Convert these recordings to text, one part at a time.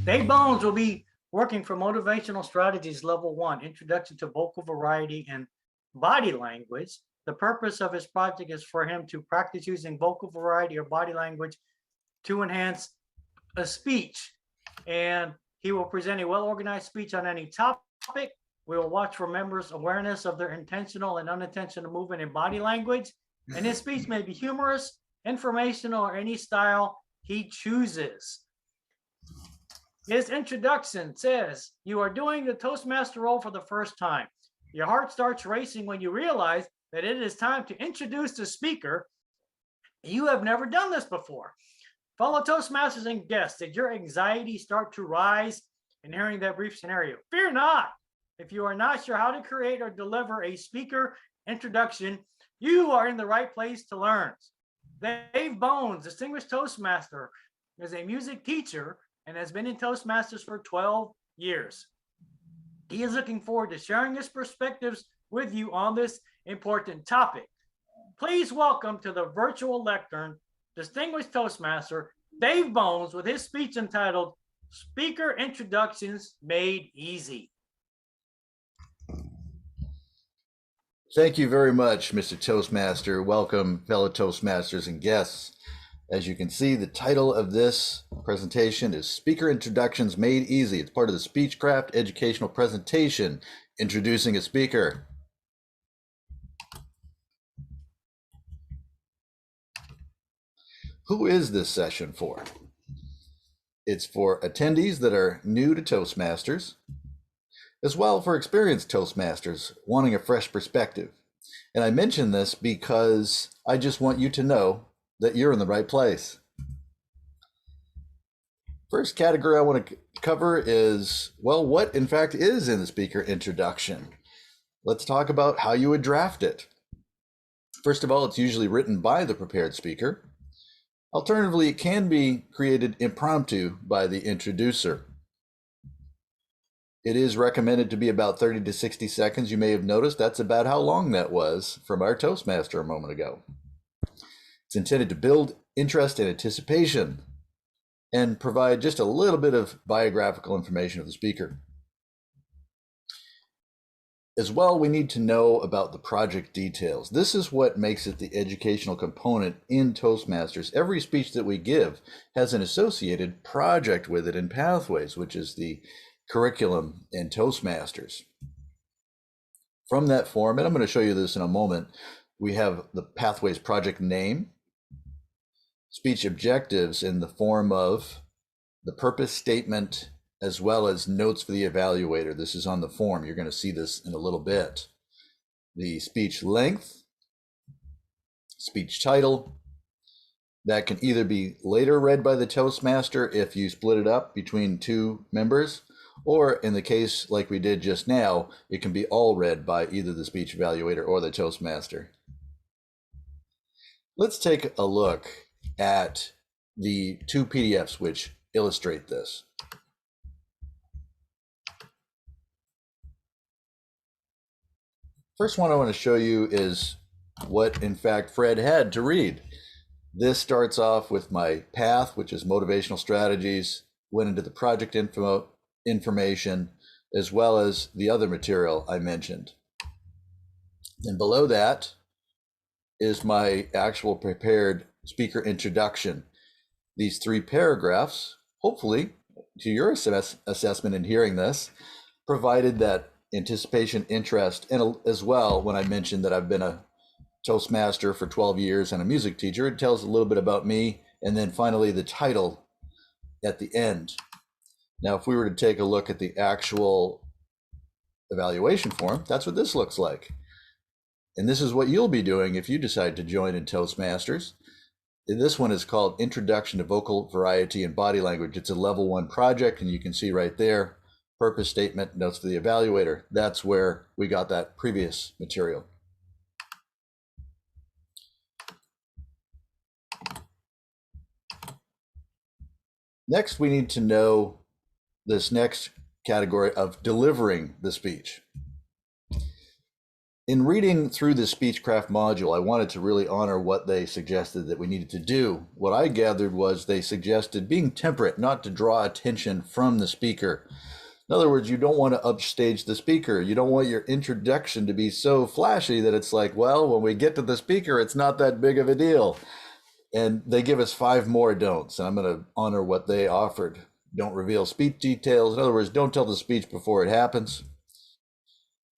Dave Bones will be working for Motivational Strategies Level 1, Introduction to Vocal Variety and Body Language. The purpose of his project is for him to practice using vocal variety or body language to enhance a speech. And he will present a well-organized speech on any topic. We will watch for members' awareness of their intentional and unintentional movement in body language. And his speech may be humorous, informational, or any style he chooses. His introduction says, you are doing the Toastmaster role for the first time. Your heart starts racing when you realize that it is time to introduce the speaker. You have never done this before. Fellow Toastmasters and guests, did your anxiety start to rise in hearing that brief scenario? Fear not. If you are not sure how to create or deliver a speaker introduction, you are in the right place to learn. Dave Bones, distinguished Toastmaster, is a music teacher and has been in Toastmasters for 12 years. He is looking forward to sharing his perspectives with you on this important topic. Please welcome to the virtual lectern, distinguished Toastmaster, Dave Bones, with his speech entitled, Speaker Introductions Made Easy. Thank you very much, Mr. Toastmaster. Welcome, fellow Toastmasters and guests. As you can see, the title of this presentation is Speaker Introductions Made Easy. It's part of the Speechcraft educational presentation, Introducing a Speaker. Who is this session for? It's for attendees that are new to Toastmasters, as well for experienced Toastmasters wanting a fresh perspective. And I mention this because I just want you to know that you're in the right place. First category I want to cover is, well, what in fact is in the speaker introduction? Let's talk about how you would draft it. First of all, it's usually written by the prepared speaker. Alternatively, it can be created impromptu by the introducer. It is recommended to be about 30 to 60 seconds. You may have noticed that's about how long that was from our Toastmaster a moment ago. It's intended to build interest and anticipation and provide just a little bit of biographical information of the speaker. As well, we need to know about the project details. This is what makes it the educational component in Toastmasters. Every speech that we give has an associated project with it in Pathways, which is the curriculum in Toastmasters. From that form, and I'm going to show you this in a moment, we have the Pathways project name, speech objectives in the form of the purpose statement, as well as notes for the evaluator. This is on the form. You're going to see this in a little bit. The speech length, speech title, that can either be later read by the Toastmaster if you split it up between two members, or in the case like we did just now, it can be all read by either the speech evaluator or the Toastmaster. Let's take a look at the two PDFs which illustrate this. First one I want to show you is what, in fact, Fred had to read. This starts off with my path, which is motivational strategies, went into the project information, as well as the other material I mentioned. And below that is my actual prepared speaker introduction. These three paragraphs, hopefully, to your assessment in hearing this, provided that anticipation, interest, and as well, when I mentioned that I've been a Toastmaster for 12 years and a music teacher, it tells a little bit about me, and then finally the title at the end. Now, if we were to take a look at the actual evaluation form, that's what this looks like. And this is what you'll be doing if you decide to join in Toastmasters. This one is called Introduction to Vocal Variety and Body Language. It's a level 1 project, and you can see right there, purpose statement, notes for the evaluator. That's where we got that previous material. Next, we need to know this next category of delivering the speech. In reading through the Speechcraft module, I wanted to really honor what they suggested that we needed to do. What I gathered was they suggested being temperate, not to draw attention from the speaker. In other words, you don't want to upstage the speaker. You don't want your introduction to be so flashy that it's like, well, when we get to the speaker, it's not that big of a deal. And they give us 5 more don'ts, and I'm going to honor what they offered. Don't reveal speech details. In other words, don't tell the speech before it happens.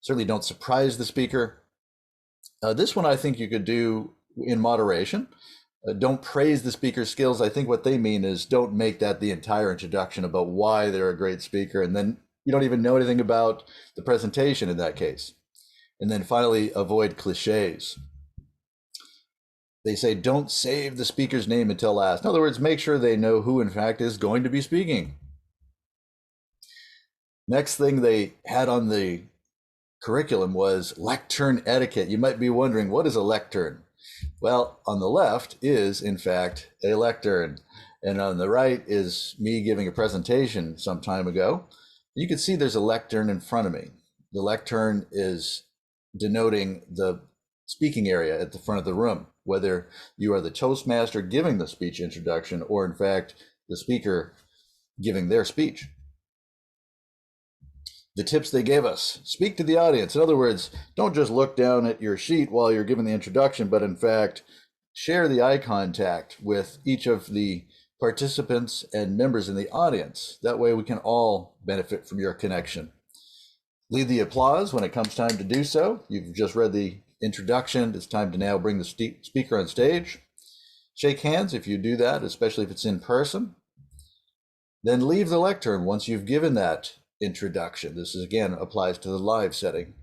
Certainly don't surprise the speaker. This one I think you could do in moderation. Don't praise the speaker's skills. I think what they mean is don't make that the entire introduction about why they're a great speaker, and then you don't even know anything about the presentation in that case. And then finally, avoid cliches. They say don't save the speaker's name until last. In other words, make sure they know who in fact is going to be speaking. Next thing they had on the curriculum was lectern etiquette. You might be wondering, what is a lectern? Well, on the left is, in fact, a lectern, and on the right is me giving a presentation some time ago. You can see there's a lectern in front of me. The lectern is denoting the speaking area at the front of the room, whether you are the Toastmaster giving the speech introduction or, in fact, the speaker giving their speech. The tips they gave us: speak to the audience. In other words, don't just look down at your sheet while you're giving the introduction, but in fact, share the eye contact with each of the participants and members in the audience. That way we can all benefit from your connection. Lead the applause when it comes time to do so. You've just read the introduction. It's time to now bring the speaker on stage. Shake hands if you do that, especially if it's in person. Then leave the lectern once you've given that introduction. This is, again, applies to the live setting.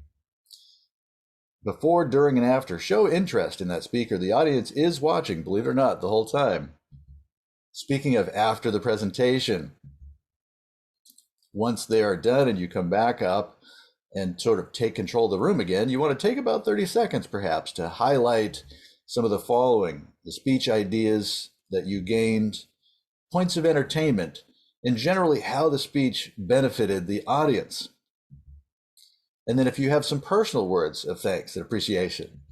Before, during, and after, show interest in that speaker. The audience is watching, believe it or not, the whole time. Speaking of after the presentation, once they are done and you come back up and sort of take control of the room again, you want to take about 30 seconds perhaps to highlight some of the following: the speech ideas that you gained, points of entertainment, and generally how the speech benefited the audience. And then if you have some personal words of thanks and appreciation.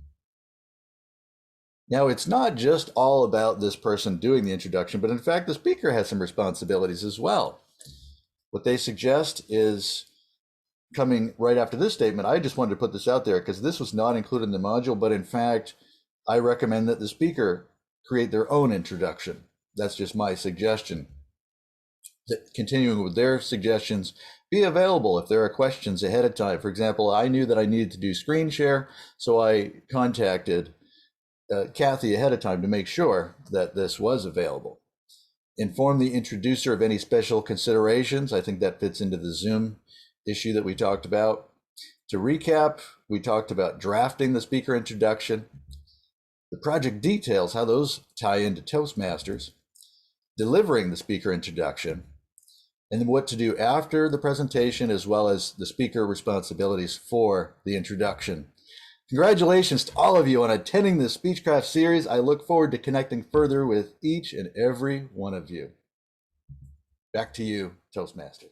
Now, it's not just all about this person doing the introduction, but in fact, the speaker has some responsibilities as well. What they suggest is coming right after this statement. I just wanted to put this out there because this was not included in the module, but in fact, I recommend that the speaker create their own introduction. That's just my suggestion. Continuing with their suggestions, be available if there are questions ahead of time. For example, I knew that I needed to do screen share, so I contacted Kathy ahead of time to make sure that this was available. Inform the introducer of any special considerations. I think that fits into the Zoom issue that we talked about. To recap, we talked about drafting the speaker introduction, the project details, how those tie into Toastmasters, delivering the speaker introduction, and then what to do after the presentation, as well as the speaker responsibilities for the introduction. Congratulations to all of you on attending the Speechcraft series. I look forward to connecting further with each and every one of you. Back to you, Toastmaster.